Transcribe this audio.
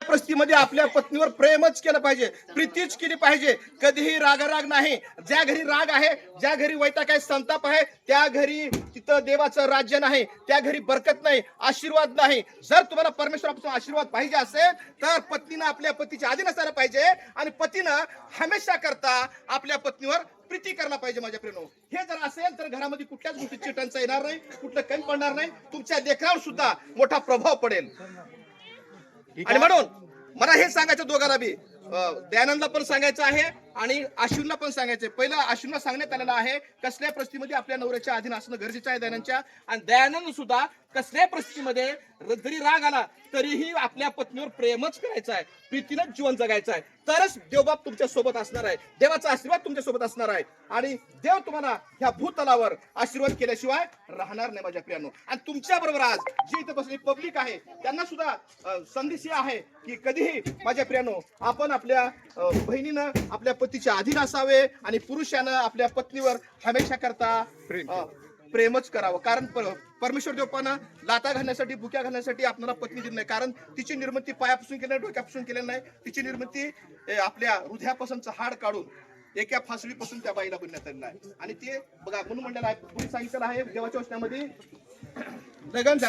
परिस्थितीमध्ये आपल्या पत्नीवर प्रेमच केलं पाहिजे, प्रीतीच केली पाहिजे, कधीही रागाराग नाही. ज्या घरी राग आहे, ज्या घरी वैताग आहे, संताप आहे, त्या घरी तिथं देवाचं राज्य नाही, त्या घरी बरकत नाही, आशीर्वाद नाही. जर तुम्हाला परमेश्वरापासून आशीर्वाद पाहिजे असेल तर पत्नीनं आपल्या पतीच्या अधीन असायला पाहिजे आणि पतीनं हमेशा करता आपल्या पत्नीवर प्रीती करायला पाहिजे. माझ्या प्रेमो, हे जर असेल तर घरामध्ये कुठल्याच गोष्टीची टंचाई येणार नाही, कुठलं कमी पडणार नाही, तुमच्या लेकरावर सुद्धा मोठा प्रभाव पडेल. आणि म्हणून मला हे सांगायचं दोघांना बी, दयानंदला पण सांगायचं आहे आणि अश्विनला पण सांगायचंय. पहिलं अश्विनला सांगण्यात आलेलं आहे कसल्या परिस्थितीमध्ये आपल्या नवऱ्याच्या अधीन असणं गरजेचं आहे दयानंदच्या, आणि दयानंद सुद्धा कसल्याही परिस्थितीमध्ये जरी राग आला तरीही आपल्या पत्नीवर प्रेमच करायचं आहे, प्रीतीनंच जीवन जगायचं आहे. तरच देवबाप तुमच्या सोबत असणार आहे, देवाचा आशीर्वाद तुमच्या सोबत असणार आहे आणि देव तुम्हाला ह्या भूतलावर आशीर्वाद केल्याशिवाय राहणार नाही माझ्या प्रियानो. आणि तुमच्या बरोबर आज जी इथं बसलेली पब्लिक आहे त्यांना सुद्धा संदेश आहे की कधीही माझ्या प्रियानो आपण आपल्या बहिणीनं आपल्या पतीच्या अधीन असावे आणि पुरुषानं आपल्या पत्नीवर हमेशा करता प्रेमच करावं. कारण परमेश्वर देवपानं लाता घालण्यासाठी, बुक्या घालण्यासाठी आपल्याला पत्नी दिली नाही. कारण तिची निर्मिती पायापासून केली नाही, डोक्यापासून केलेली नाही. तिची निर्मिती आपल्या हृदयापासूनचं हाड काढून एका फासळीपासून त्या बाईला बनण्यात आलेलं आहे. आणि ते बघा म्हणून म्हणलेलं आहे, पुढे सांगितलेलं आहे देवाच्या वचनामध्ये, लगन